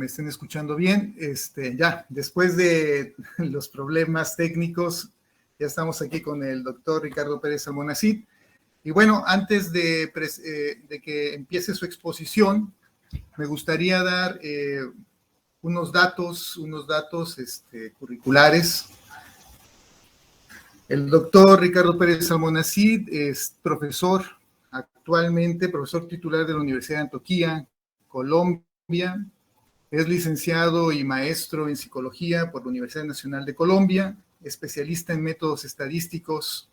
me estén escuchando bien. Ya, después de los problemas técnicos, ya estamos aquí con el doctor Ricardo Pérez Almonacid. Y bueno, antes de que empiece su exposición, me gustaría dar unos datos curriculares. El doctor Ricardo Pérez Almonacid es actualmente profesor titular de la Universidad de Antioquia, Colombia. Es licenciado y maestro en psicología por la Universidad Nacional de Colombia, especialista en métodos estadísticos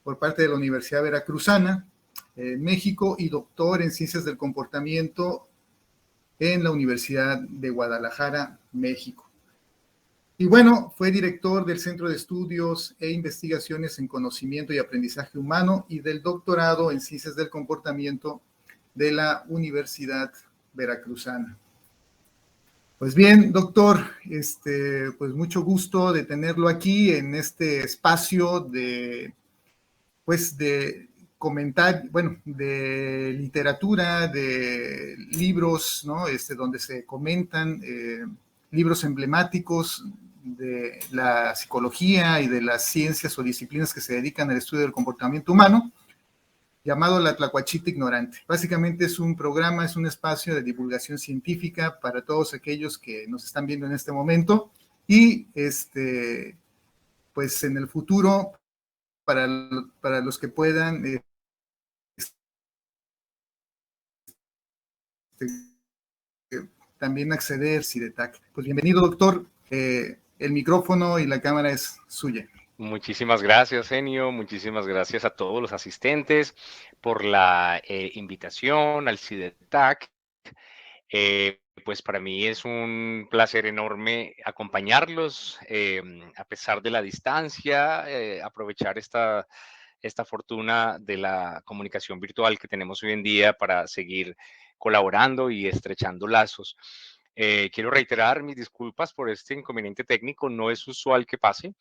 por parte de la Universidad Veracruzana, en México, y doctor en ciencias del comportamiento en la Universidad de Guadalajara, México. Y bueno, fue director del Centro de Estudios e Investigaciones en Conocimiento y Aprendizaje Humano y del doctorado en Ciencias del Comportamiento de la Universidad Veracruzana. Pues bien, doctor, pues mucho gusto de tenerlo aquí en este espacio de comentar, de literatura, de libros, ¿no? Donde se comentan libros emblemáticos de la psicología y de las ciencias o disciplinas que se dedican al estudio del comportamiento humano, llamado La Tlacuachita Ignorante. Básicamente es un programa, es un espacio de divulgación científica para todos aquellos que nos están viendo en este momento y pues en el futuro para los que puedan también acceder a CIDETAC. Pues bienvenido, doctor. El micrófono y la cámara es suya. Muchísimas gracias, Enio. Muchísimas gracias a todos los asistentes por la invitación al CIDETAC. Pues para mí es un placer enorme acompañarlos a pesar de la distancia, aprovechar esta fortuna de la comunicación virtual que tenemos hoy en día para seguir colaborando y estrechando lazos. Quiero reiterar mis disculpas por este inconveniente técnico. No es usual que pase,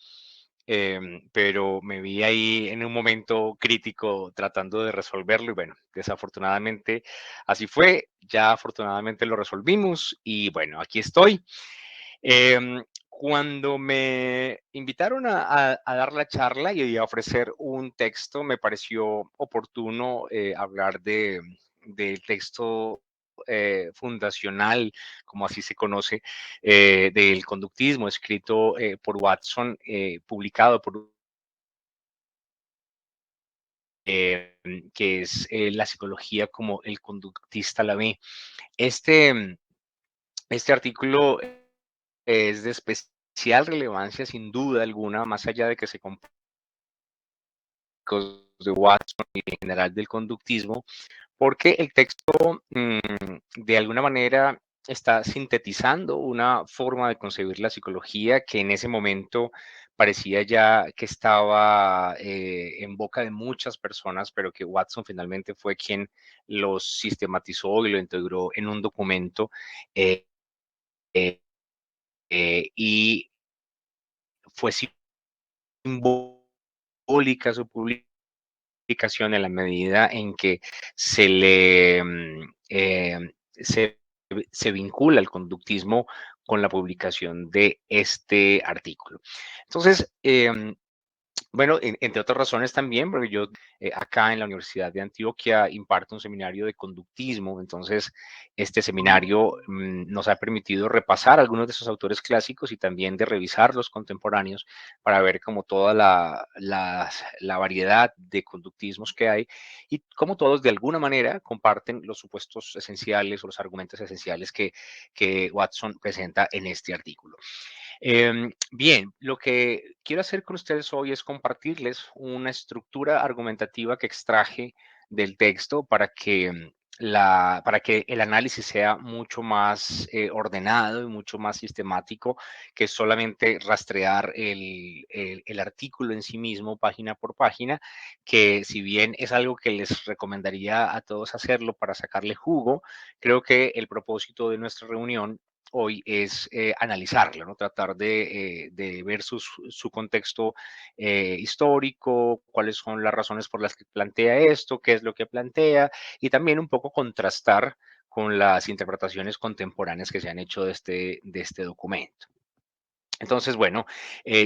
pero me vi ahí en un momento crítico tratando de resolverlo y bueno, desafortunadamente así fue. Ya afortunadamente lo resolvimos y bueno, aquí estoy. Cuando me invitaron a dar la charla y a ofrecer un texto, me pareció oportuno hablar del texto fundacional, como así se conoce, del conductismo, escrito por Watson, publicado por que es la psicología como el conductista la ve. Este artículo es de especial relevancia, sin duda alguna, más allá de que se compare de Watson y en general del conductismo, porque el texto de alguna manera está sintetizando una forma de concebir la psicología que en ese momento parecía ya que estaba en boca de muchas personas, pero que Watson finalmente fue quien lo sistematizó y lo integró en un documento eh, eh, y fue simbólica su publicación en la medida en que se le se vincula el conductismo con la publicación de este artículo. Entonces, bueno, entre otras razones también, porque yo acá en la Universidad de Antioquia imparto un seminario de conductismo, entonces este seminario nos ha permitido repasar algunos de esos autores clásicos y también de revisar los contemporáneos para ver como toda la variedad de conductismos que hay y cómo todos de alguna manera comparten los supuestos esenciales o los argumentos esenciales que Watson presenta en este artículo. Bien, lo que quiero hacer con ustedes hoy es compartirles una estructura argumentativa que extraje del texto para que el análisis sea mucho más ordenado y mucho más sistemático que solamente rastrear el artículo en sí mismo, página por página, que si bien es algo que les recomendaría a todos hacerlo para sacarle jugo, creo que el propósito de nuestra reunión hoy es analizarlo, ¿no? Tratar de ver su contexto histórico, cuáles son las razones por las que plantea esto, qué es lo que plantea, y también un poco contrastar con las interpretaciones contemporáneas que se han hecho de este documento. Entonces, bueno,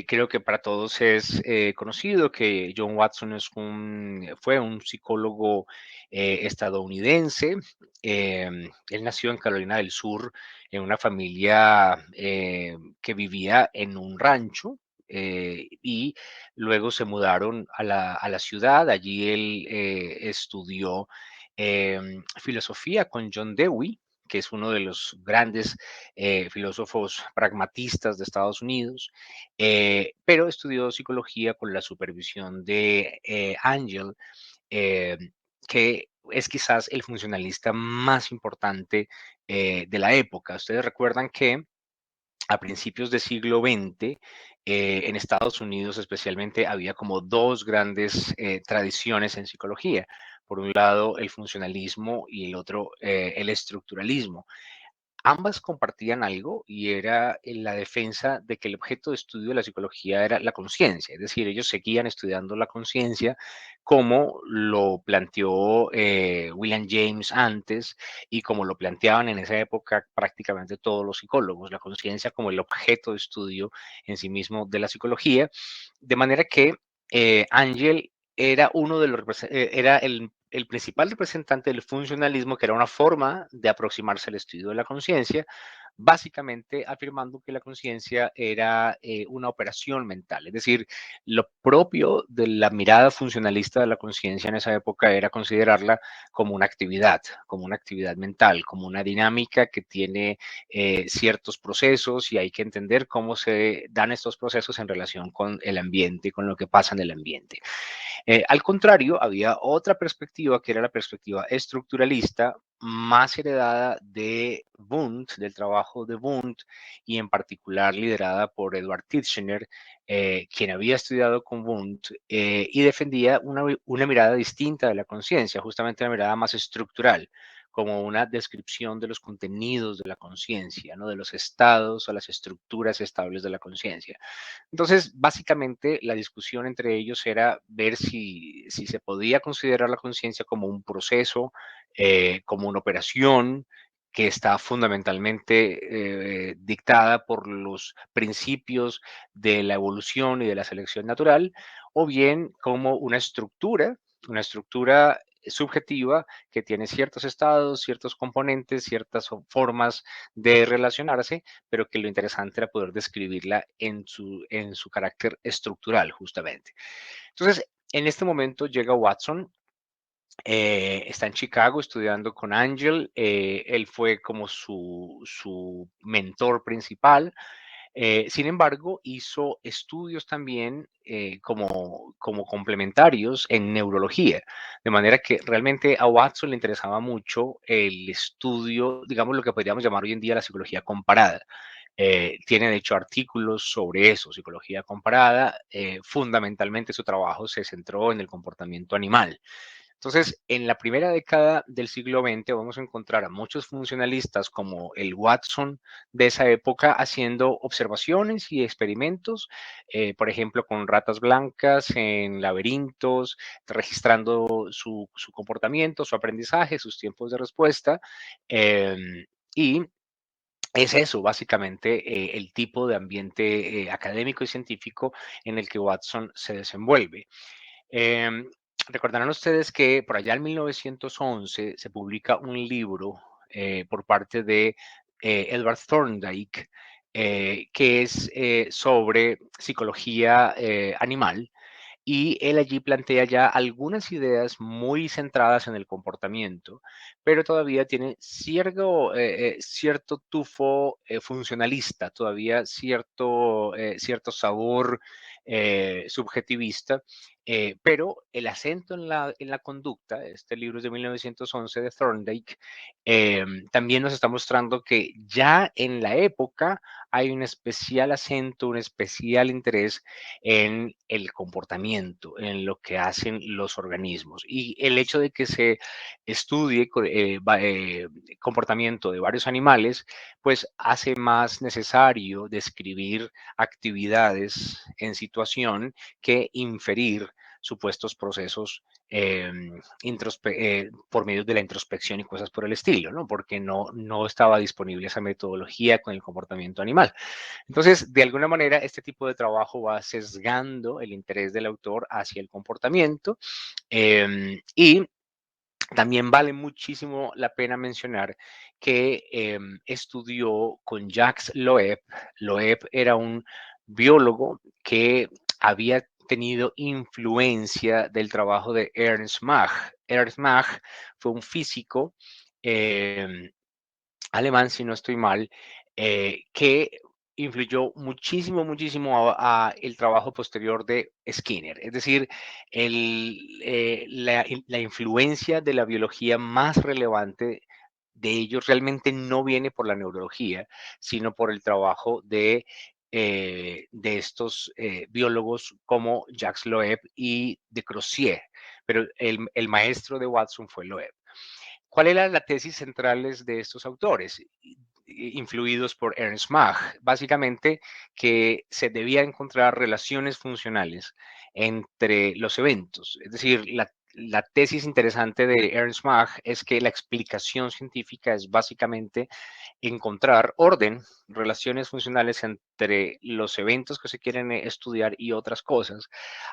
creo que para todos es conocido que John Watson fue un psicólogo estadounidense. Él nació en Carolina del Sur en una familia que vivía en un rancho y luego se mudaron a la ciudad. Allí él estudió filosofía con John Dewey, que es uno de los grandes filósofos pragmatistas de Estados Unidos, pero estudió psicología con la supervisión de Angel, eh, que es quizás el funcionalista más importante de la época. Ustedes recuerdan que a principios del siglo XX, en Estados Unidos especialmente, había como dos grandes tradiciones en psicología. Por un lado, el funcionalismo y el otro, el estructuralismo. Ambas compartían algo y era en la defensa de que el objeto de estudio de la psicología era la conciencia, es decir, ellos seguían estudiando la conciencia como lo planteó William James antes y como lo planteaban en esa época prácticamente todos los psicólogos, la conciencia como el objeto de estudio en sí mismo de la psicología, de manera que Ángel era uno de era el principal representante del funcionalismo, que era una forma de aproximarse al estudio de la conciencia, básicamente afirmando que la conciencia era una operación mental. Es decir, lo propio de la mirada funcionalista de la conciencia en esa época era considerarla como una actividad mental, como una dinámica que tiene ciertos procesos y hay que entender cómo se dan estos procesos en relación con el ambiente, con lo que pasa en el ambiente. Al contrario, había otra perspectiva que era la perspectiva estructuralista, más heredada de Wundt, del trabajo de Wundt, y en particular liderada por Edward Titchener, quien había estudiado con Wundt y defendía una mirada distinta de la conciencia, justamente una mirada más estructural, como una descripción de los contenidos de la conciencia, ¿no? De los estados o las estructuras estables de la conciencia. Entonces, básicamente, la discusión entre ellos era ver si se podía considerar la conciencia como un proceso, como una operación que está fundamentalmente dictada por los principios de la evolución y de la selección natural, o bien como una estructura subjetiva que tiene ciertos estados, ciertos componentes, ciertas formas de relacionarse, pero que lo interesante era poder describirla en su carácter estructural, justamente. Entonces, en este momento llega Watson, está en Chicago estudiando con Angel, él fue como su mentor principal. Sin embargo, hizo estudios también como complementarios en neurología, de manera que realmente a Watson le interesaba mucho el estudio, digamos lo que podríamos llamar hoy en día la psicología comparada. Tiene de hecho artículos sobre eso, psicología comparada. Fundamentalmente su trabajo se centró en el comportamiento animal. Entonces, en la primera década del siglo XX vamos a encontrar a muchos funcionalistas como el Watson de esa época haciendo observaciones y experimentos, por ejemplo, con ratas blancas en laberintos, registrando su comportamiento, su aprendizaje, sus tiempos de respuesta. Y es eso, básicamente, el tipo de ambiente académico y científico en el que Watson se desenvuelve. Em, Recordarán ustedes que por allá en 1911 se publica un libro por parte de Edward Thorndike, que es sobre psicología animal y él allí plantea ya algunas ideas muy centradas en el comportamiento, pero todavía tiene cierto tufo funcionalista, todavía cierto sabor subjetivista, pero el acento en la conducta, este libro es de 1911 de Thorndike, también nos está mostrando que ya en la época hay un especial acento, un especial interés en el comportamiento, en lo que hacen los organismos. Y el hecho de que se estudie comportamiento de varios animales, pues hace más necesario describir actividades en situación que inferir supuestos procesos por medio de la introspección y cosas por el estilo, ¿no? Porque no estaba disponible esa metodología con el comportamiento animal. Entonces, de alguna manera, este tipo de trabajo va sesgando el interés del autor hacia el comportamiento y también vale muchísimo la pena mencionar que estudió con Jacques Loeb. Loeb era un biólogo que había tenido influencia del trabajo de Ernst Mach. Ernst Mach fue un físico eh, alemán, si no estoy mal, que influyó muchísimo, muchísimo a el trabajo posterior de Skinner. Es decir, la influencia de la biología más relevante de ellos realmente no viene por la neurología, sino por el trabajo de estos biólogos como Jacques Loeb y de Crozier, pero el maestro de Watson fue Loeb. ¿Cuál era la tesis centrales de estos autores? Influidos por Ernst Mach, básicamente que se debía encontrar relaciones funcionales entre los eventos. Es decir, la tesis interesante de Ernst Mach es que la explicación científica es básicamente encontrar orden, relaciones funcionales entre los eventos que se quieren estudiar y otras cosas.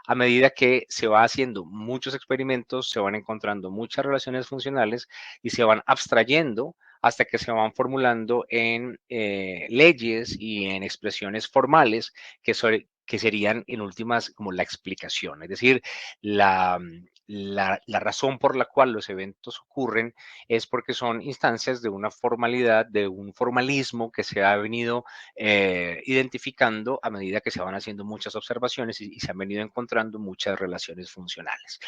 A medida que se va haciendo muchos experimentos, se van encontrando muchas relaciones funcionales y se van abstrayendo hasta que se van formulando en leyes y en expresiones formales que serían en últimas como la explicación, es decir, la razón por la cual los eventos ocurren es porque son instancias de una formalidad, de un formalismo que se ha venido identificando a medida que se van haciendo muchas observaciones y se han venido encontrando muchas relaciones funcionales.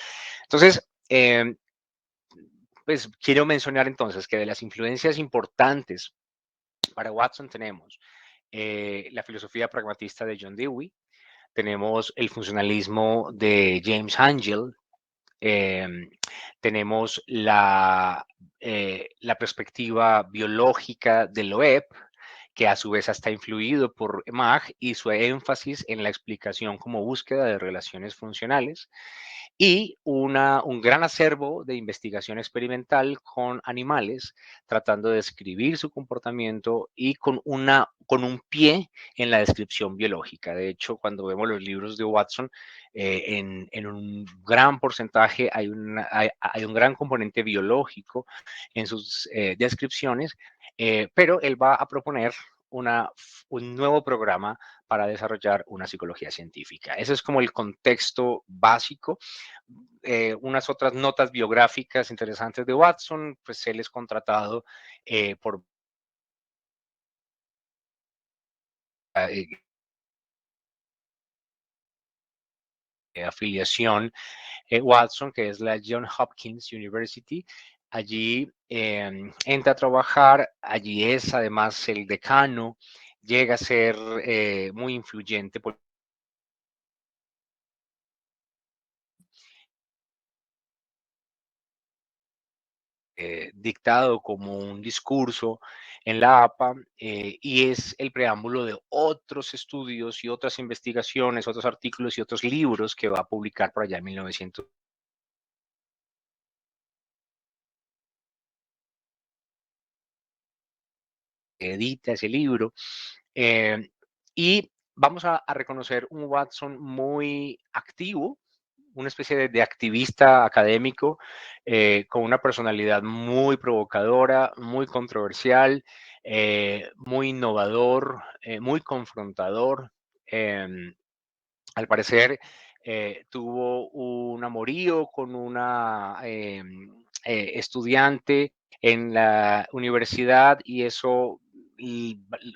Entonces, pues quiero mencionar entonces que de las influencias importantes para Watson tenemos la filosofía pragmatista de John Dewey, tenemos el funcionalismo de James Angel, eh, tenemos la perspectiva biológica de Loeb, que a su vez está influido por Mach y su énfasis en la explicación como búsqueda de relaciones funcionales y un gran acervo de investigación experimental con animales, tratando de describir su comportamiento y con un pie en la descripción biológica. De hecho, cuando vemos los libros de Watson, en un gran porcentaje hay un gran componente biológico en sus descripciones, pero él va a proponer un nuevo programa para desarrollar una psicología científica. Ese es como el contexto básico. Unas otras notas biográficas interesantes de Watson, pues él es contratado por eh, afiliación Watson, que es la Johns Hopkins University. Allí entra a trabajar, allí es además el decano, llega a ser muy influyente por dictado como un discurso en la APA y es el preámbulo de otros estudios y otras investigaciones, otros artículos y otros libros que va a publicar por allá en 1900. Edita ese libro eh, y vamos a reconocer un Watson muy activo, una especie de activista académico con una personalidad muy provocadora, muy controversial, muy innovador, muy confrontador. Al parecer tuvo un amorío con una estudiante en la universidad y eso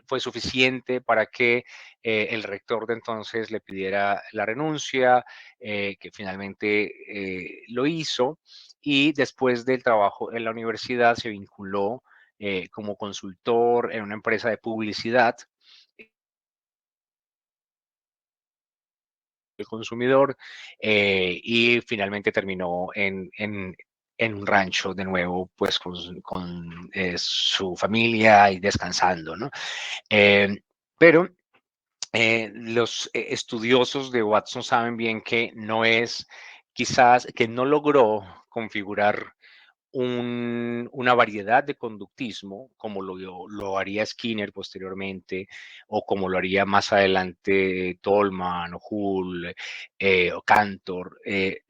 fue suficiente para que el rector de entonces le pidiera la renuncia, que finalmente lo hizo y después del trabajo en la universidad se vinculó como consultor en una empresa de publicidad el consumidor y finalmente terminó en un rancho de nuevo, pues con su familia y descansando, ¿no? Eh, pero los estudiosos de Watson saben bien que no es quizás que no logró configurar una variedad de conductismo, como lo haría Skinner posteriormente, o como lo haría más adelante Tolman o Hull o Cantor,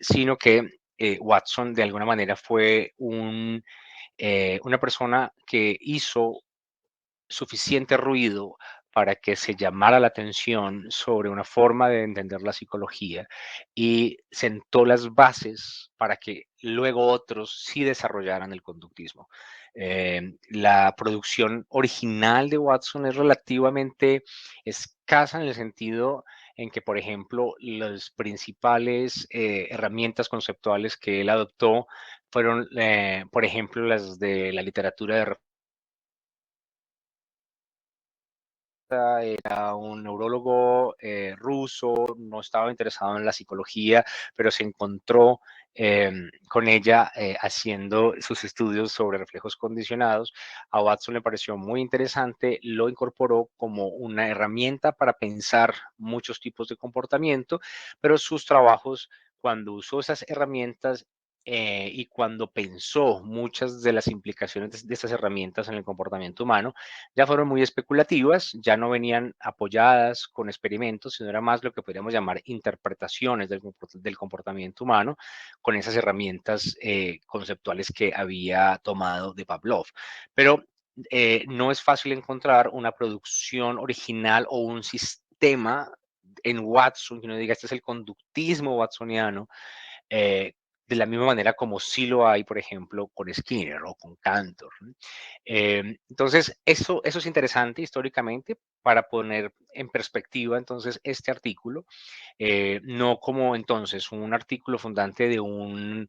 sino que Watson de alguna manera fue una persona que hizo suficiente ruido para que se llamara la atención sobre una forma de entender la psicología y sentó las bases para que luego otros sí desarrollaran el conductismo. La producción original de Watson es relativamente escasa en el sentido en que, por ejemplo, las principales herramientas conceptuales que él adoptó fueron, por ejemplo, las de la literatura de era un neurólogo ruso, no estaba interesado en la psicología, pero se encontró con ella haciendo sus estudios sobre reflejos condicionados. A Watson le pareció muy interesante, lo incorporó como una herramienta para pensar muchos tipos de comportamiento, pero sus trabajos, cuando usó esas herramientas, y cuando pensó muchas de las implicaciones de estas herramientas en el comportamiento humano, ya fueron muy especulativas, ya no venían apoyadas con experimentos, sino era más lo que podríamos llamar interpretaciones del comportamiento humano con esas herramientas conceptuales que había tomado de Pavlov. Pero no es fácil encontrar una producción original o un sistema en Watson, que uno diga, este es el conductismo watsoniano, eh, de la misma manera como sí lo hay, por ejemplo, con Skinner o con Cantor. ¿No? Entonces, eso es interesante históricamente para poner en perspectiva entonces este artículo, no como entonces un artículo fundante de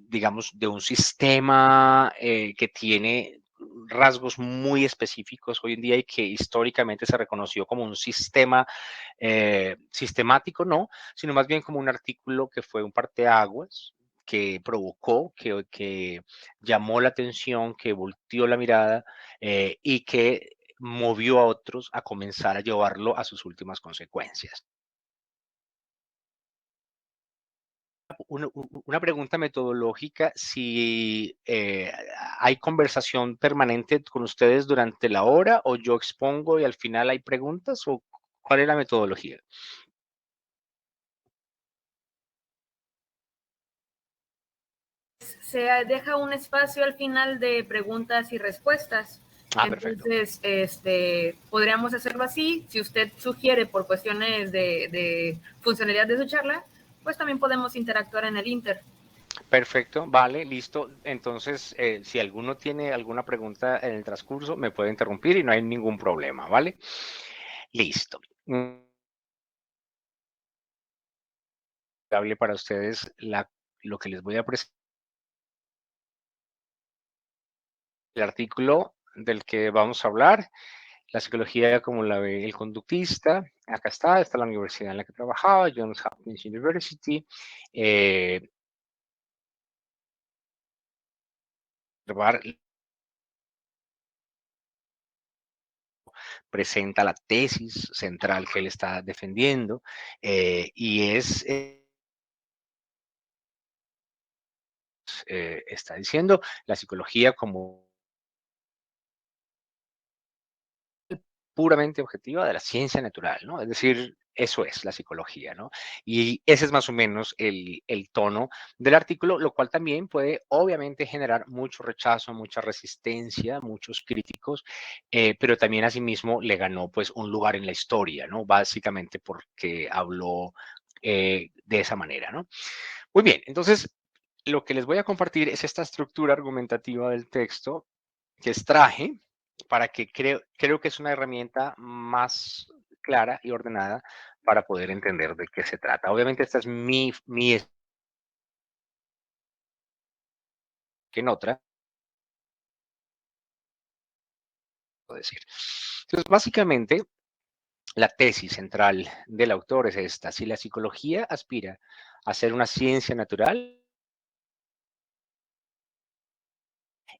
digamos, de un sistema que tiene rasgos muy específicos hoy en día y que históricamente se reconoció como un sistema sistemático, no, sino más bien como un artículo que fue un parteaguas, que provocó, que llamó la atención, que volteó la mirada y que movió a otros a comenzar a llevarlo a sus últimas consecuencias. Una pregunta metodológica, si hay conversación permanente con ustedes durante la hora o yo expongo y al final hay preguntas o cuál es la metodología. Se deja un espacio al final de preguntas y respuestas. Perfecto. Entonces, podríamos hacerlo así. Si usted sugiere por cuestiones de funcionalidad de su charla, pues también podemos interactuar en el Inter. Perfecto, vale, listo. Entonces, si alguno tiene alguna pregunta en el transcurso, me puede interrumpir y no hay ningún problema, ¿vale? Listo. Hable para ustedes lo que les voy a presentar. El artículo del que vamos a hablar, la psicología como la ve el conductista. Acá está la universidad en la que trabajaba, Johns Hopkins University. Presenta la tesis central que él está defendiendo y está diciendo la psicología como puramente objetiva de la ciencia natural, ¿no? Es decir, eso es la psicología, ¿no? Y ese es más o menos el tono del artículo, lo cual también puede obviamente generar mucho rechazo, mucha resistencia, muchos críticos, pero también asimismo le ganó pues un lugar en la historia, ¿no? Básicamente porque habló de esa manera, ¿no? Muy bien, entonces lo que les voy a compartir es esta estructura argumentativa del texto que extraje para que creo que es una herramienta más clara y ordenada para poder entender de qué se trata. Obviamente esta es mi que en otra, puedo decir. Entonces, básicamente, la tesis central del autor es esta. Si la psicología aspira a ser una ciencia natural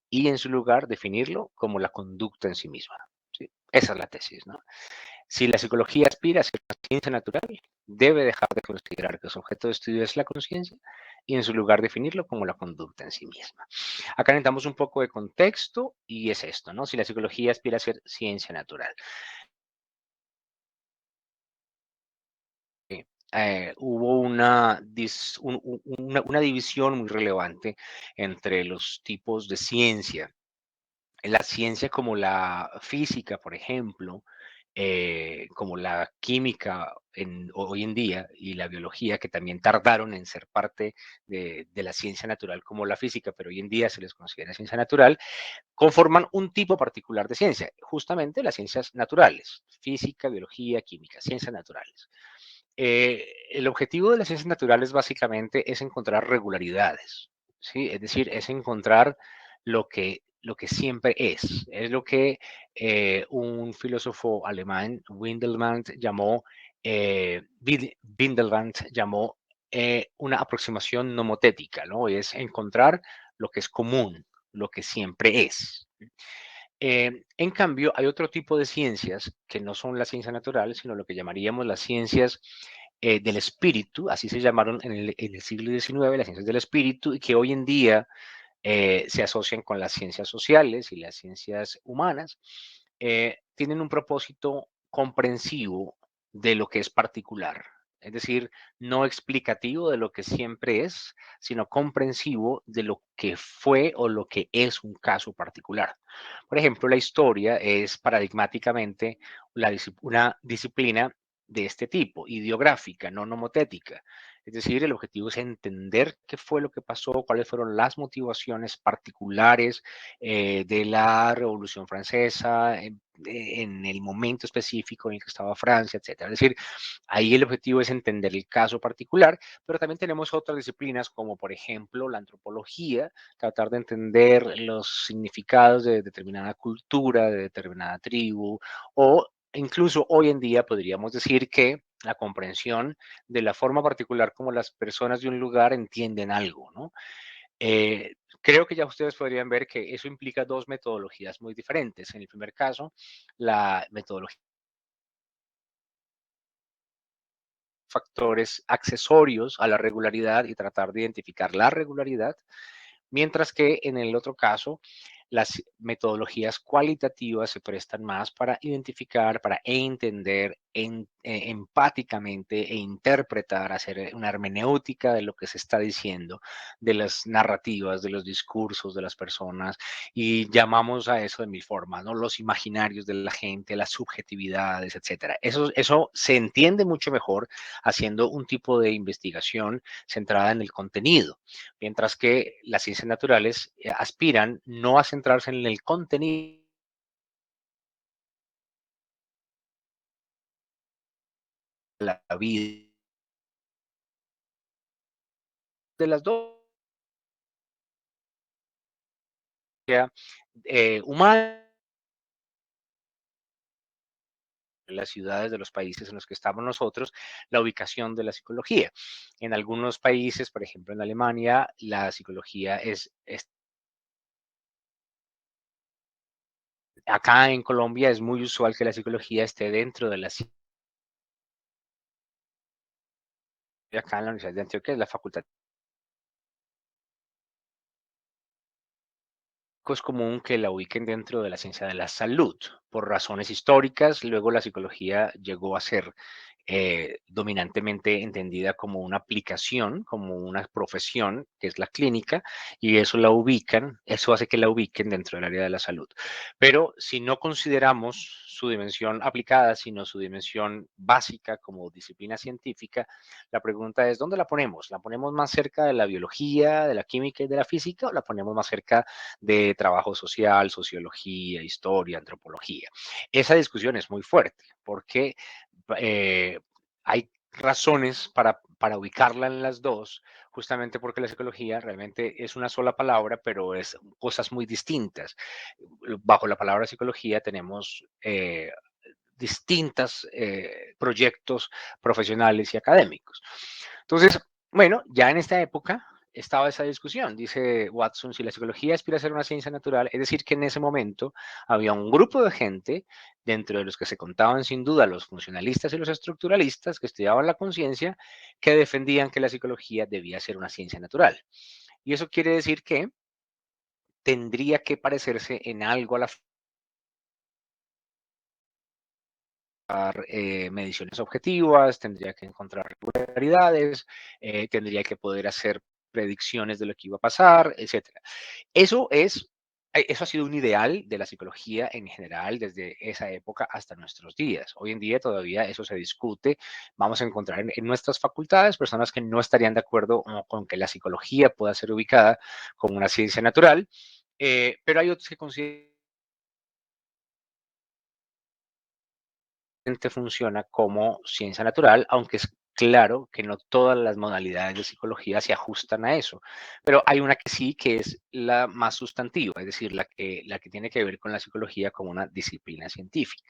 y en su lugar definirlo como la conducta en sí misma. ¿Sí? Esa es la tesis, ¿no? Si la psicología aspira a ser una ciencia natural, debe dejar de considerar que su objeto de estudio es la conciencia y en su lugar definirlo como la conducta en sí misma. Acá necesitamos un poco de contexto y es esto, ¿no? Si la psicología aspira a ser ciencia natural. Hubo una división muy relevante entre los tipos de ciencia. La ciencia como la física, por ejemplo, como la química hoy en día y la biología, que también tardaron en ser parte de la ciencia natural como la física, pero hoy en día se les considera ciencia natural, conforman un tipo particular de ciencia, justamente las ciencias naturales, física, biología, química, ciencias naturales. El objetivo de las ciencias naturales básicamente es encontrar regularidades, ¿sí? Es decir, es encontrar lo que siempre es lo que un filósofo alemán, Windelband llamó una aproximación nomotética, ¿no? Es encontrar lo que es común, lo que siempre es. En cambio, hay otro tipo de ciencias que no son las ciencias naturales, sino lo que llamaríamos las ciencias del espíritu, así se llamaron en el siglo XIX, las ciencias del espíritu, y que hoy en día se asocian con las ciencias sociales y las ciencias humanas, tienen un propósito comprensivo de lo que es particular. Es decir, no explicativo de lo que siempre es, sino comprensivo de lo que fue o lo que es un caso particular. Por ejemplo, la historia es paradigmáticamente una disciplina de este tipo, ideográfica, no nomotética. Es decir, el objetivo es entender qué fue lo que pasó, cuáles fueron las motivaciones particulares de la Revolución Francesa en el momento específico en el que estaba Francia, etcétera. Es decir, ahí el objetivo es entender el caso particular, pero también tenemos otras disciplinas como por ejemplo la antropología, tratar de entender los significados de determinada cultura, de determinada tribu, o incluso hoy en día podríamos decir que la comprensión de la forma particular como las personas de un lugar entienden algo, ¿no? Creo que ya ustedes podrían ver que eso implica dos metodologías muy diferentes. En el primer caso, la metodología factores accesorios a la regularidad y tratar de identificar la regularidad, mientras que en el otro caso, las metodologías cualitativas se prestan más para identificar, para entender empáticamente e interpretar, hacer una hermenéutica de lo que se está diciendo, de las narrativas, de los discursos de las personas, y llamamos a eso de mil formas, ¿no? Los imaginarios de la gente, las subjetividades, etcétera. Eso se entiende mucho mejor haciendo un tipo de investigación centrada en el contenido, mientras que las ciencias naturales aspiran no a centrarse en el contenido de la vida de las dos, humanas, las ciudades de los países en los que estamos nosotros, la ubicación de la psicología. En algunos países, por ejemplo en Alemania, la psicología es acá en Colombia es muy usual que la psicología esté dentro de la acá en la Universidad de Antioquia, es la facultad. Es común que la ubiquen dentro de la ciencia de la salud por razones históricas. Luego la psicología llegó a ser dominantemente entendida como una aplicación, como una profesión, que es la clínica, y eso hace que la ubiquen dentro del área de la salud. Pero si no consideramos su dimensión aplicada, sino su dimensión básica como disciplina científica, la pregunta es, ¿dónde la ponemos? ¿La ponemos más cerca de la biología, de la química y de la física, o la ponemos más cerca de trabajo social, sociología, historia, antropología? Esa discusión es muy fuerte porque hay razones para ubicarla en las dos, justamente porque la psicología realmente es una sola palabra, pero es cosas muy distintas. Bajo la palabra psicología tenemos distintos proyectos profesionales y académicos. Entonces, bueno, ya en esta época, estaba esa discusión. Dice Watson, si la psicología aspira a ser una ciencia natural, es decir, que en ese momento había un grupo de gente, dentro de los que se contaban sin duda los funcionalistas y los estructuralistas que estudiaban la conciencia, que defendían que la psicología debía ser una ciencia natural. Y eso quiere decir que tendría que parecerse en algo a la mediciones objetivas, tendría que encontrar regularidades, tendría que poder hacer predicciones de lo que iba a pasar, etcétera. Eso eso ha sido un ideal de la psicología en general desde esa época hasta nuestros días. Hoy en día todavía eso se discute. Vamos a encontrar en nuestras facultades personas que no estarían de acuerdo con que la psicología pueda ser ubicada como una ciencia natural, pero hay otros que consideran funciona como ciencia natural, aunque es claro que no todas las modalidades de psicología se ajustan a eso, pero hay una que sí, que es la más sustantiva, es decir, la que tiene que ver con la psicología como una disciplina científica.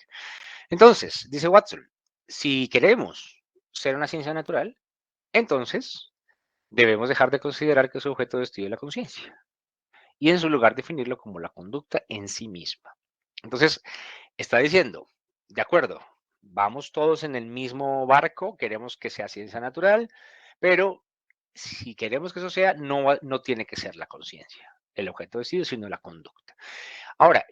Entonces, dice Watson, si queremos ser una ciencia natural, entonces debemos dejar de considerar que su objeto de estudio es la conciencia y en su lugar definirlo como la conducta en sí misma. Entonces, está diciendo, de acuerdo, vamos todos en el mismo barco, queremos que sea ciencia natural, pero si queremos que eso sea, no tiene que ser la conciencia, el objeto de estudio, sino la conducta. Ahora,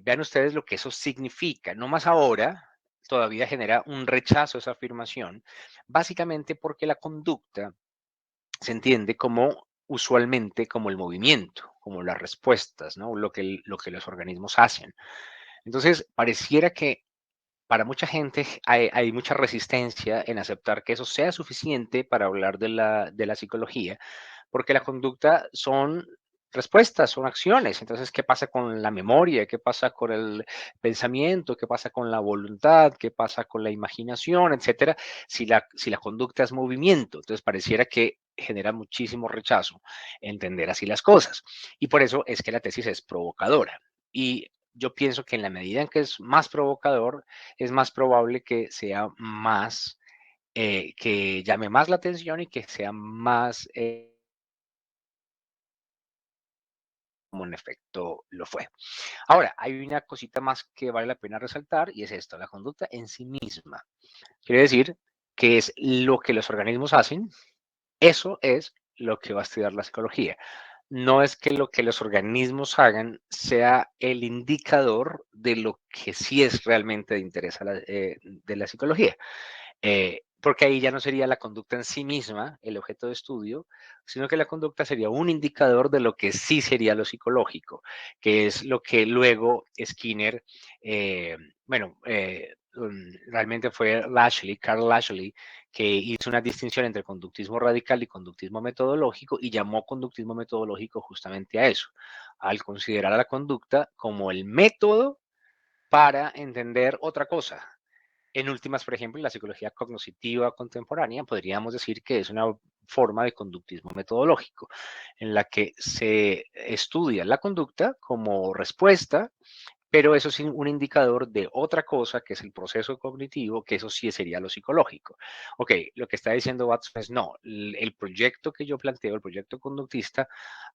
vean ustedes lo que eso significa. No más ahora, todavía genera un rechazo a esa afirmación, básicamente porque la conducta se entiende como usualmente como el movimiento, como las respuestas, ¿no? Lo que los organismos hacen. Entonces, pareciera que para mucha gente hay mucha resistencia en aceptar que eso sea suficiente para hablar de la psicología, porque la conducta son respuestas, son acciones. Entonces, ¿qué pasa con la memoria? ¿Qué pasa con el pensamiento? ¿Qué pasa con la voluntad? ¿Qué pasa con la imaginación, etcétera? Si la conducta es movimiento, entonces pareciera que genera muchísimo rechazo entender así las cosas. Y por eso es que la tesis es provocadora. Y yo pienso que en la medida en que es más provocador, es más probable que sea más, que llame más la atención y que sea más, como en efecto lo fue. Ahora, hay una cosita más que vale la pena resaltar y es esto, la conducta en sí misma. Quiere decir que es lo que los organismos hacen, eso es lo que va a estudiar la psicología. No es que lo que los organismos hagan sea el indicador de lo que sí es realmente de interés de la psicología. Porque ahí ya no sería la conducta en sí misma el objeto de estudio, sino que la conducta sería un indicador de lo que sí sería lo psicológico, que es lo que luego Skinner, eh, bueno, realmente fue Carl Lashley, que hizo una distinción entre conductismo radical y conductismo metodológico y llamó conductismo metodológico justamente a eso, al considerar a la conducta como el método para entender otra cosa. En últimas, por ejemplo, la psicología cognitiva contemporánea podríamos decir que es una forma de conductismo metodológico, en la que se estudia la conducta como respuesta, pero eso es un indicador de otra cosa, que es el proceso cognitivo, que eso sí sería lo psicológico. Ok, lo que está diciendo Watson es no, el proyecto que yo planteo, el proyecto conductista,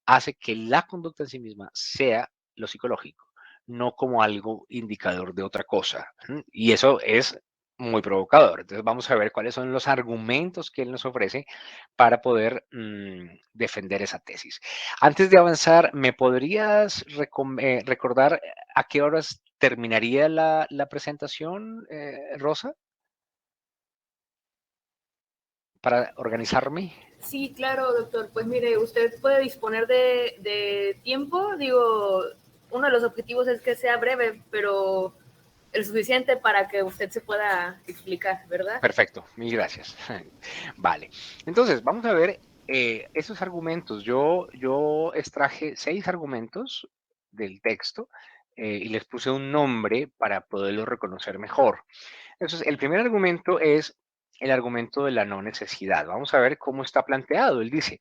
hace que la conducta en sí misma sea lo psicológico, no como algo indicador de otra cosa. Y eso es muy provocador. Entonces vamos a ver cuáles son los argumentos que él nos ofrece para poder defender esa tesis. Antes de avanzar, ¿me podrías recordar a qué horas terminaría la presentación, Rosa, para organizarme? Sí, claro, doctor. Pues mire, usted puede disponer de tiempo. Digo, uno de los objetivos es que sea breve, pero el suficiente para que usted se pueda explicar, ¿verdad? Perfecto, mil gracias. Vale, entonces vamos a ver esos argumentos. Yo extraje 6 argumentos del texto y les puse un nombre para poderlos reconocer mejor. Entonces, el primer argumento es el argumento de la no necesidad. Vamos a ver cómo está planteado. Él dice,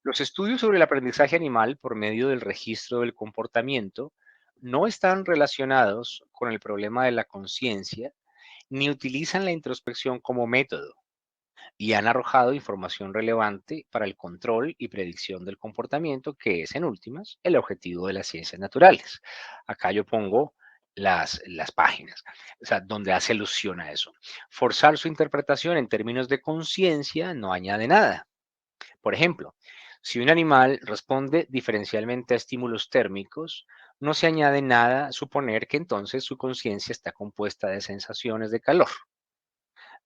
los estudios sobre el aprendizaje animal por medio del registro del comportamiento no están relacionados con el problema de la conciencia ni utilizan la introspección como método. y han arrojado información relevante para el control y predicción del comportamiento, que es, en últimas, el objetivo de las ciencias naturales. Acá yo pongo las páginas, o sea, donde hace alusión a eso. Forzar su interpretación en términos de conciencia no añade nada. Por ejemplo, si un animal responde diferencialmente a estímulos térmicos, no se añade nada a suponer que entonces su conciencia está compuesta de sensaciones de calor.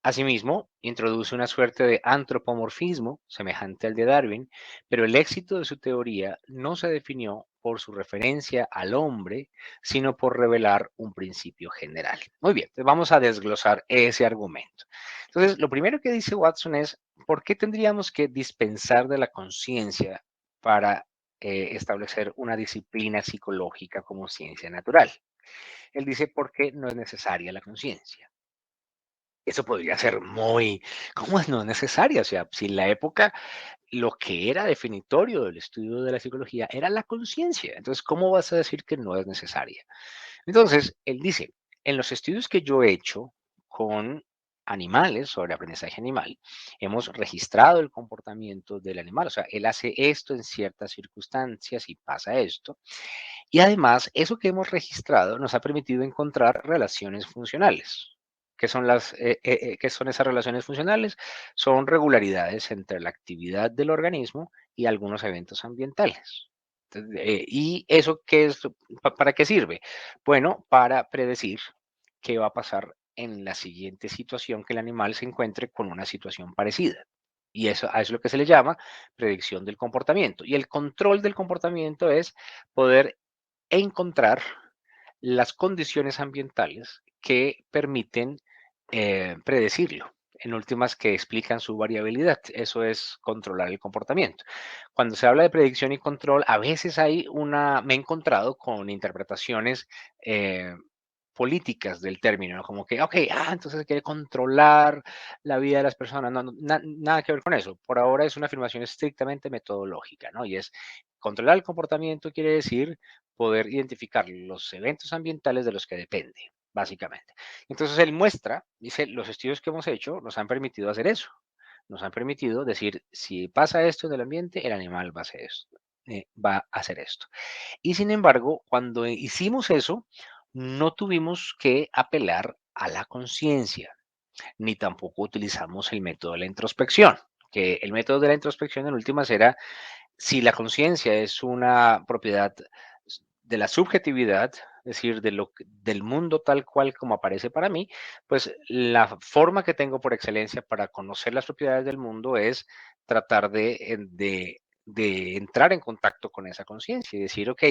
Asimismo, introduce una suerte de antropomorfismo semejante al de Darwin, pero el éxito de su teoría no se definió por su referencia al hombre, sino por revelar un principio general. Muy bien, entonces vamos a desglosar ese argumento. Entonces, lo primero que dice Watson es, ¿por qué tendríamos que dispensar de la conciencia para establecer una disciplina psicológica como ciencia natural? Él dice, porque no es necesaria la conciencia. Eso podría ser muy, ¿cómo es no necesaria? O sea, si en la época lo que era definitorio del estudio de la psicología era la conciencia, entonces, ¿cómo vas a decir que no es necesaria? Entonces, él dice, en los estudios que yo he hecho con animales sobre aprendizaje animal, hemos registrado el comportamiento del animal, o sea, él hace esto en ciertas circunstancias y pasa esto, y además, eso que hemos registrado nos ha permitido encontrar relaciones funcionales. ¿Qué son esas relaciones funcionales? Son regularidades entre la actividad del organismo y algunos eventos ambientales. Entonces, ¿y eso qué es? ¿Para qué sirve? Bueno, para predecir qué va a pasar en la siguiente situación que el animal se encuentre con una situación parecida. Y eso, a eso es lo que se le llama predicción del comportamiento. Y el control del comportamiento es poder encontrar las condiciones ambientales que permiten predecirlo. En últimas, que explican su variabilidad. Eso es controlar el comportamiento. Cuando se habla de predicción y control, a veces me he encontrado con interpretaciones eh, políticas del término, ¿no? Como que, ok, entonces quiere controlar la vida de las personas. No, nada que ver con eso. Por ahora es una afirmación estrictamente metodológica, ¿no? Y es controlar el comportamiento quiere decir poder identificar los eventos ambientales de los que depende, básicamente. Entonces él muestra, dice, los estudios que hemos hecho nos han permitido hacer eso. Nos han permitido decir, si pasa esto en el ambiente, el animal va a hacer esto. Va a hacer esto. Y sin embargo, cuando hicimos eso, no tuvimos que apelar a la conciencia, ni tampoco utilizamos el método de la introspección, que el método de la introspección en últimas era si la conciencia es una propiedad de la subjetividad, es decir, del mundo tal cual como aparece para mí, pues la forma que tengo por excelencia para conocer las propiedades del mundo es tratar de entrar en contacto con esa conciencia y decir, ok,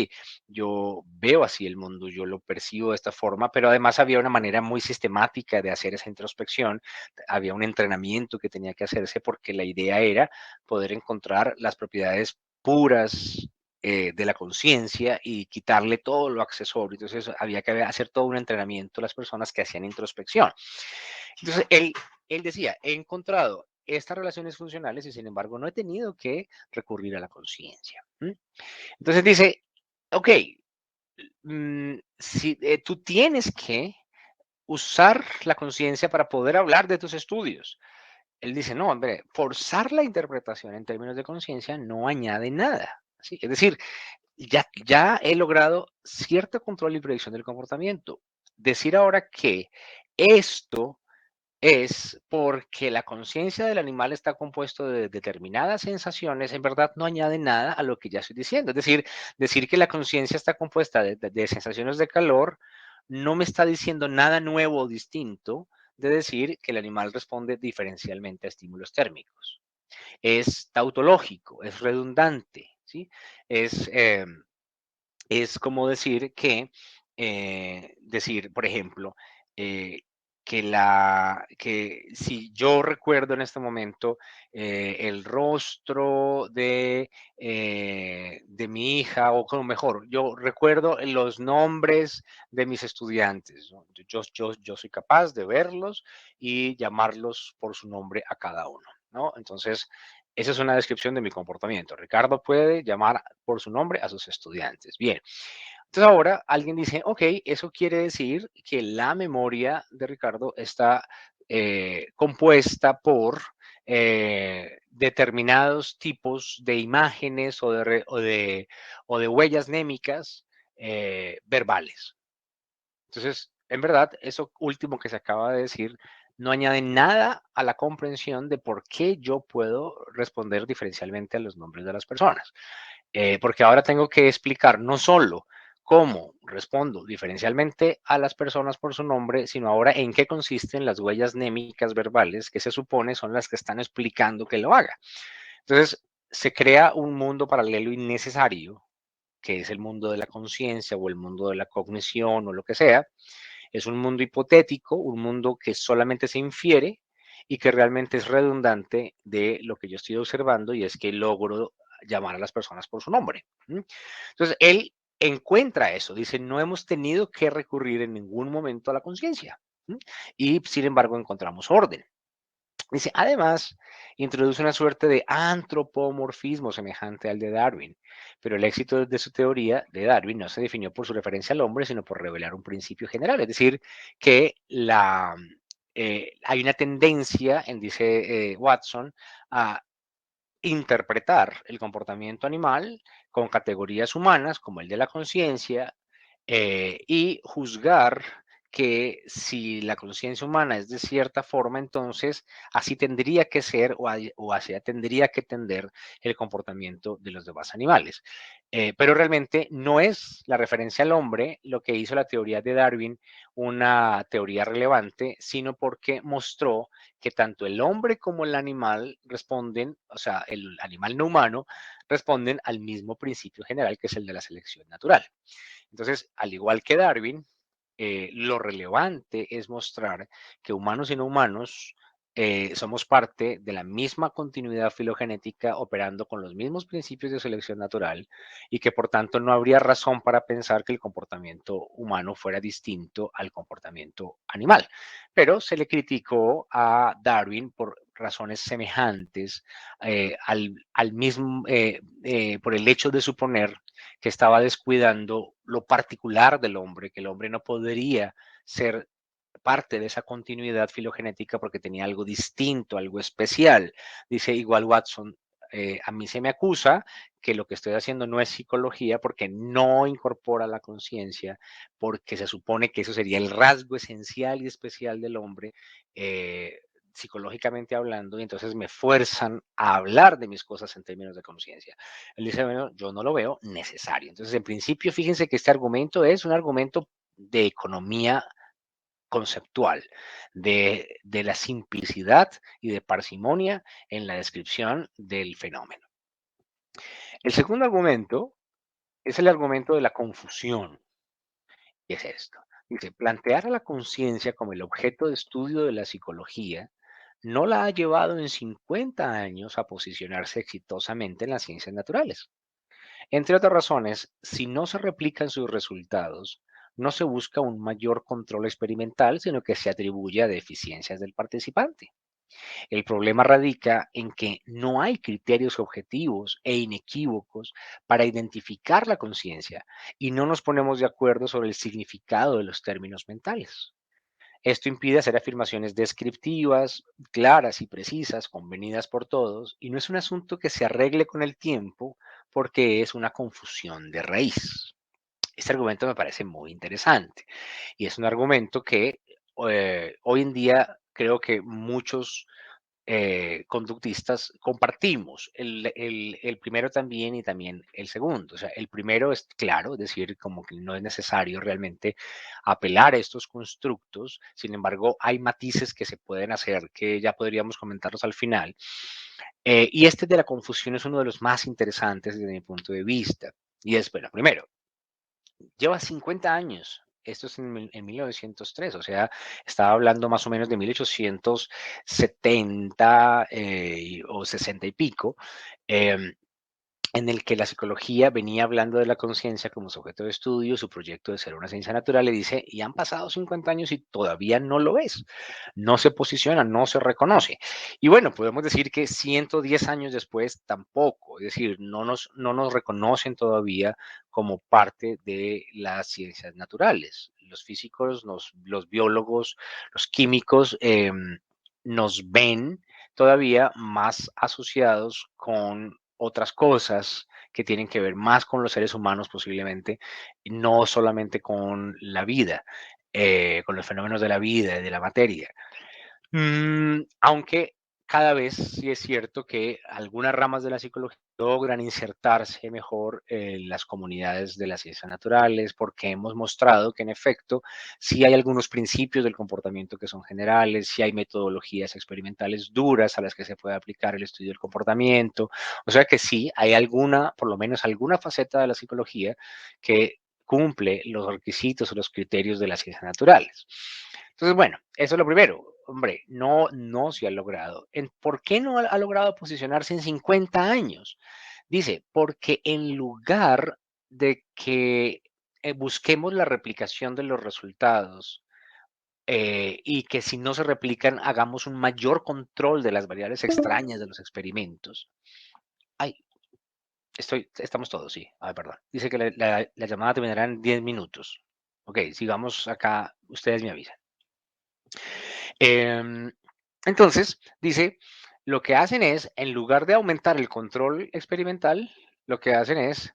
yo veo así el mundo, yo lo percibo de esta forma, pero además había una manera muy sistemática de hacer esa introspección, había un entrenamiento que tenía que hacerse porque la idea era poder encontrar las propiedades puras de la conciencia y quitarle todo lo accesorio. Entonces había que hacer todo un entrenamiento a las personas que hacían introspección. Entonces él decía, he encontrado estas relaciones funcionales y sin embargo no he tenido que recurrir a la conciencia. Entonces dice, ok, si tú tienes que usar la conciencia para poder hablar de tus estudios. Él dice, no, hombre, forzar la interpretación en términos de conciencia no añade nada. ¿Sí? Es decir, ya he logrado cierto control y predicción del comportamiento. Decir ahora que esto es porque la conciencia del animal está compuesto de determinadas sensaciones, en verdad no añade nada a lo que ya estoy diciendo. Es decir que la conciencia está compuesta de sensaciones de calor no me está diciendo nada nuevo o distinto de decir que el animal responde diferencialmente a estímulos térmicos. Es tautológico, es redundante, ¿sí? Es, eh, es como decir que, por ejemplo, eh, que si yo recuerdo en este momento el rostro de mi hija, o como mejor, yo recuerdo los nombres de mis estudiantes, ¿no? Yo soy capaz de verlos y llamarlos por su nombre a cada uno, ¿no? Entonces, esa es una descripción de mi comportamiento. Ricardo puede llamar por su nombre a sus estudiantes. Bien. Entonces ahora alguien dice, ok, eso quiere decir que la memoria de Ricardo está compuesta por determinados tipos de imágenes o de huellas némicas verbales. Entonces, en verdad, eso último que se acaba de decir no añade nada a la comprensión de por qué yo puedo responder diferencialmente a los nombres de las personas. Porque ahora tengo que explicar no solo cómo respondo diferencialmente a las personas por su nombre, sino ahora en qué consisten las huellas némicas verbales que se supone son las que están explicando que lo haga. Entonces, se crea un mundo paralelo innecesario, que es el mundo de la conciencia o el mundo de la cognición o lo que sea. Es un mundo hipotético, un mundo que solamente se infiere y que realmente es redundante de lo que yo estoy observando, y es que logro llamar a las personas por su nombre. Entonces, él encuentra eso, dice, no hemos tenido que recurrir en ningún momento a la conciencia. Y sin embargo encontramos orden. Dice, además, introduce una suerte de antropomorfismo semejante al de Darwin, pero el éxito de su teoría de Darwin no se definió por su referencia al hombre, sino por revelar un principio general, es decir, que hay una tendencia, dice Watson, a interpretar el comportamiento animal con categorías humanas como el de la conciencia y juzgar que si la conciencia humana es de cierta forma, entonces así tendría que ser o hacia tendría que tender el comportamiento de los demás animales. Pero realmente no es la referencia al hombre lo que hizo la teoría de Darwin una teoría relevante, sino porque mostró que tanto el hombre como el animal responden, o sea, el animal no humano, responden al mismo principio general que es el de la selección natural. Entonces, al igual que Darwin, lo relevante es mostrar que humanos y no humanos somos parte de la misma continuidad filogenética operando con los mismos principios de selección natural y que por tanto no habría razón para pensar que el comportamiento humano fuera distinto al comportamiento animal. Pero se le criticó a Darwin por razones semejantes por el hecho de suponer que estaba descuidando lo particular del hombre, que el hombre no podría ser parte de esa continuidad filogenética porque tenía algo distinto, algo especial. Dice igual Watson, a mí se me acusa que lo que estoy haciendo no es psicología porque no incorpora la conciencia, porque se supone que eso sería el rasgo esencial y especial del hombre. Psicológicamente hablando, y entonces me fuerzan a hablar de mis cosas en términos de conciencia. Él dice, bueno, yo no lo veo necesario. Entonces, en principio, fíjense que este argumento es un argumento de economía conceptual, de la simplicidad y de parsimonia en la descripción del fenómeno. El segundo argumento es el argumento de la confusión, y es esto. Dice, plantear a la conciencia como el objeto de estudio de la psicología no la ha llevado en 50 años a posicionarse exitosamente en las ciencias naturales. Entre otras razones, si no se replican sus resultados, no se busca un mayor control experimental, sino que se atribuye a deficiencias del participante. El problema radica en que no hay criterios objetivos e inequívocos para identificar la conciencia y no nos ponemos de acuerdo sobre el significado de los términos mentales. Esto impide hacer afirmaciones descriptivas, claras y precisas, convenidas por todos, y no es un asunto que se arregle con el tiempo porque es una confusión de raíz. Este argumento me parece muy interesante y es un argumento que hoy en día creo que muchos conductistas compartimos, el primero también y también el segundo. O sea, el primero es claro, es decir, como que no es necesario realmente apelar a estos constructos, sin embargo, hay matices que se pueden hacer que ya podríamos comentarlos al final. Y este de la confusión es uno de los más interesantes desde mi punto de vista. Y es, bueno, primero, lleva 50 años. Esto es en 1903, o sea, estaba hablando más o menos de 1870 o 60 y pico, em, en el que la psicología venía hablando de la conciencia como su objeto de estudio, su proyecto de ser una ciencia natural, le dice, y han pasado 50 años y todavía no lo es, no se posiciona, no se reconoce. Y bueno, podemos decir que 110 años después tampoco, es decir, no nos reconocen todavía como parte de las ciencias naturales. Los físicos, los biólogos, los químicos nos ven todavía más asociados con otras cosas que tienen que ver más con los seres humanos posiblemente, y no solamente con la vida, con los fenómenos de la vida y de la materia. Aunque cada vez sí es cierto que algunas ramas de la psicología logran insertarse mejor en las comunidades de las ciencias naturales, porque hemos mostrado que en efecto sí hay algunos principios del comportamiento que son generales, sí hay metodologías experimentales duras a las que se puede aplicar el estudio del comportamiento, o sea que sí hay alguna, por lo menos alguna faceta de la psicología que cumple los requisitos o los criterios de las ciencias naturales. Entonces, bueno, eso es lo primero. Hombre, no se ha logrado. ¿Por qué no ha logrado posicionarse en 50 años? Dice, porque en lugar de que busquemos la replicación de los resultados y que si no se replican hagamos un mayor control de las variables extrañas de los experimentos. Ay, estamos todos, sí. Ay, perdón. Dice que la llamada terminará en 10 minutos. Ok, sigamos acá. Ustedes me avisan. Entonces, dice, lo que hacen es, en lugar de aumentar el control experimental, lo que hacen es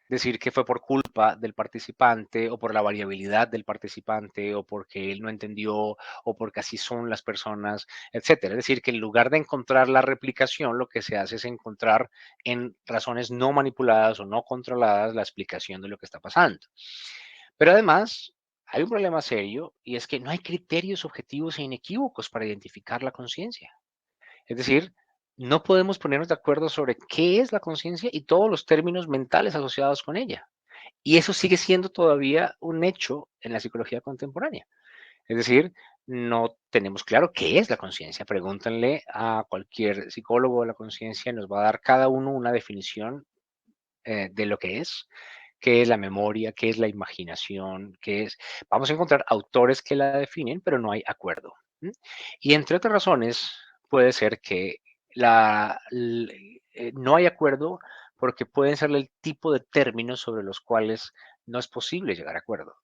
decir que fue por culpa del participante o por la variabilidad del participante o porque él no entendió o porque así son las personas, etcétera. Es decir, que en lugar de encontrar la replicación, lo que se hace es encontrar en razones no manipuladas o no controladas la explicación de lo que está pasando. Pero además, hay un problema serio y es que no hay criterios objetivos e inequívocos para identificar la conciencia. Es decir, no podemos ponernos de acuerdo sobre qué es la conciencia y todos los términos mentales asociados con ella. Y eso sigue siendo todavía un hecho en la psicología contemporánea. Es decir, no tenemos claro qué es la conciencia. Pregúntenle a cualquier psicólogo de la conciencia, nos va a dar cada uno una definición de lo que es, qué es la memoria, qué es la imaginación, qué es. Vamos a encontrar autores que la definen, pero no hay acuerdo. Y entre otras razones, puede ser que no hay acuerdo porque pueden ser el tipo de términos sobre los cuales no es posible llegar a acuerdo.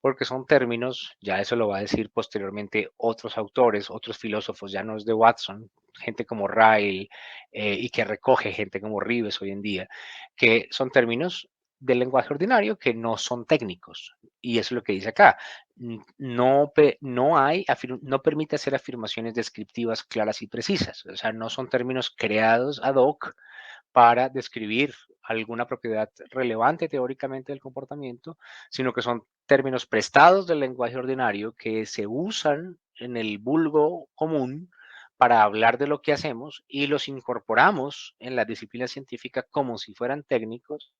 Porque son términos, ya eso lo va a decir posteriormente otros autores, otros filósofos, ya no es de Watson, gente como Ryle y que recoge gente como Rives hoy en día, que son términos del lenguaje ordinario que no son técnicos. Y eso es lo que dice acá. No permite hacer afirmaciones descriptivas claras y precisas. O sea, no son términos creados ad hoc para describir alguna propiedad relevante teóricamente del comportamiento, sino que son términos prestados del lenguaje ordinario que se usan en el vulgo común para hablar de lo que hacemos y los incorporamos en la disciplina científica como si fueran técnicos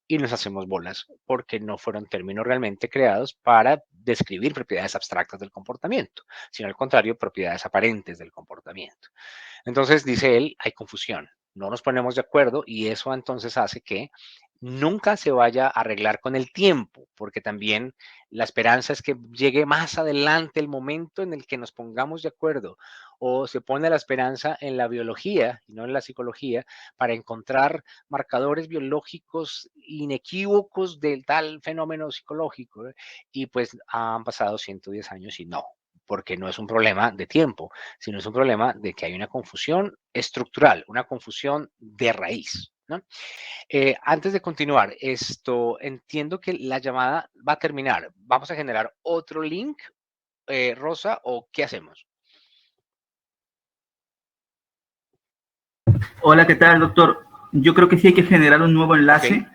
y nos hacemos bolas porque no fueron términos realmente creados para describir propiedades abstractas del comportamiento, sino al contrario, propiedades aparentes del comportamiento. Entonces, dice él, hay confusión, no nos ponemos de acuerdo y eso entonces hace que nunca se vaya a arreglar con el tiempo, porque también la esperanza es que llegue más adelante el momento en el que nos pongamos de acuerdo o se pone la esperanza en la biología y no en la psicología para encontrar marcadores biológicos inequívocos del tal fenómeno psicológico. Y pues han pasado 110 años y no, porque no es un problema de tiempo, sino es un problema de que hay una confusión estructural, una confusión de raíz, ¿no? Antes de continuar, entiendo que la llamada va a terminar. ¿Vamos a generar otro link, Rosa, o qué hacemos? Hola, ¿qué tal, doctor? Yo creo que sí hay que generar un nuevo enlace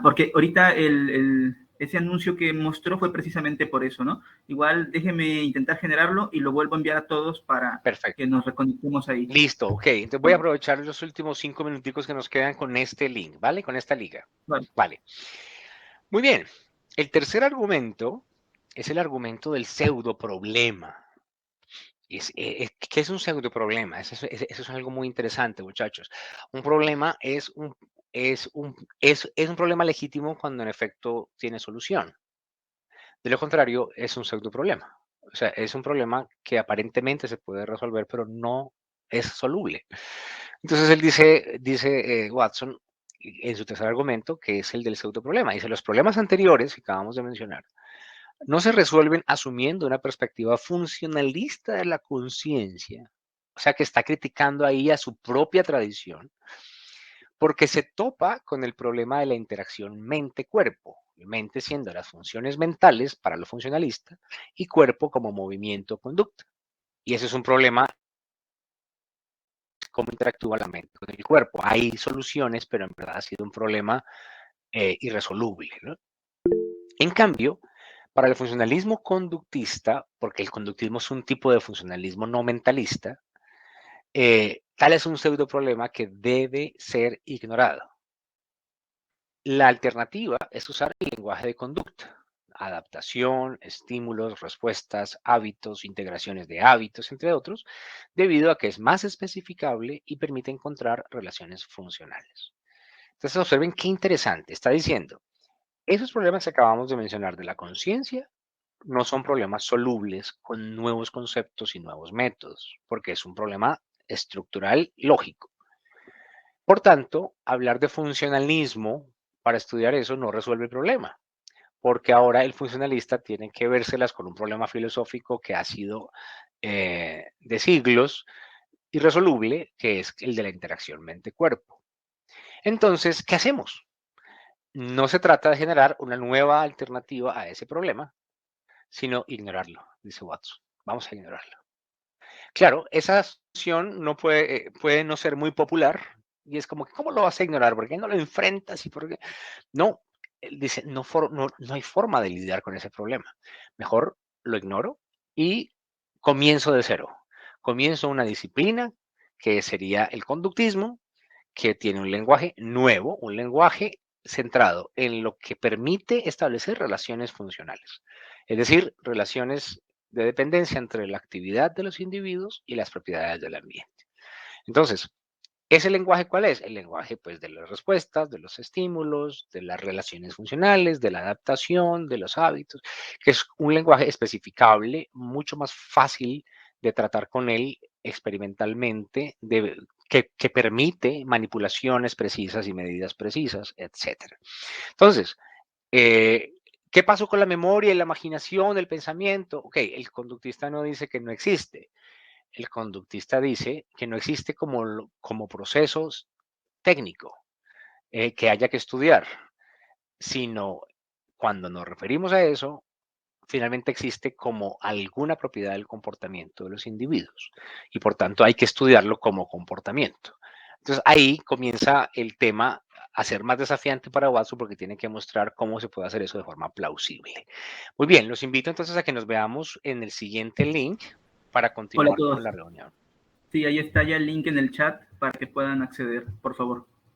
porque ahorita ese anuncio que mostró fue precisamente por eso, ¿no? Igual déjeme intentar generarlo y lo vuelvo a enviar a todos para que nos reconectemos ahí. Listo, ok. Entonces voy a aprovechar los últimos 5 minuticos que nos quedan con este link, ¿vale? Con esta liga. Vale. Muy bien. El tercer argumento es el argumento del pseudo problema. ¿Qué es un pseudo problema? Eso es algo muy interesante, muchachos. Un problema es un problema legítimo cuando en efecto tiene solución. De lo contrario, es un pseudo problema. O sea, es un problema que aparentemente se puede resolver, pero no es soluble. Entonces él dice Watson, en su tercer argumento, que es el del pseudo problema. Dice, los problemas anteriores que acabamos de mencionar no se resuelven asumiendo una perspectiva funcionalista de la conciencia. O sea que está criticando ahí a su propia tradición, porque se topa con el problema de la interacción mente-cuerpo, mente siendo las funciones mentales para lo funcionalista y cuerpo como movimiento-conducta. Y ese es un problema, cómo interactúa la mente con el cuerpo. Hay soluciones, pero en verdad ha sido un problema irresoluble, ¿no? En cambio, para el funcionalismo conductista, porque el conductismo es un tipo de funcionalismo no mentalista, tal es un pseudo problema que debe ser ignorado. La alternativa es usar el lenguaje de conducta, adaptación, estímulos, respuestas, hábitos, integraciones de hábitos, entre otros, debido a que es más especificable y permite encontrar relaciones funcionales. Entonces, observen qué interesante. Está diciendo, esos problemas que acabamos de mencionar de la conciencia no son problemas solubles con nuevos conceptos y nuevos métodos, porque es un problema estructural lógico. Por tanto, hablar de funcionalismo para estudiar eso no resuelve el problema, porque ahora el funcionalista tiene que vérselas con un problema filosófico que ha sido de siglos irresoluble, que es el de la interacción mente-cuerpo. Entonces, ¿qué hacemos? No se trata de generar una nueva alternativa a ese problema, sino ignorarlo, dice Watson. Vamos a ignorarlo. Claro, esa solución no puede no ser muy popular y es como, ¿cómo lo vas a ignorar? ¿Por qué no lo enfrentas? ¿Y por qué? No, él dice, no hay forma de lidiar con ese problema. Mejor lo ignoro y comienzo de cero. Comienzo una disciplina que sería el conductismo, que tiene un lenguaje nuevo, un lenguaje centrado en lo que permite establecer relaciones funcionales, es decir, relaciones de dependencia entre la actividad de los individuos y las propiedades del ambiente. Entonces, ¿ese lenguaje cuál es? El lenguaje, pues, de las respuestas, de los estímulos, de las relaciones funcionales, de la adaptación, de los hábitos, que es un lenguaje especificable, mucho más fácil de tratar con él experimentalmente, que permite manipulaciones precisas y medidas precisas, etc. Entonces, ¿qué pasó con la memoria y la imaginación, el pensamiento? Ok, el conductista no dice que no existe. El conductista dice que no existe como procesos técnico que haya que estudiar, sino cuando nos referimos a eso, finalmente existe como alguna propiedad del comportamiento de los individuos y por tanto hay que estudiarlo como comportamiento. Entonces ahí comienza el tema a ser más desafiante para Watson porque tiene que mostrar cómo se puede hacer eso de forma plausible. Muy bien, los invito entonces a que nos veamos en el siguiente link para Hola a continuar todos. con la reunión. Sí, ahí está ya el link en el chat para que puedan acceder, por favor.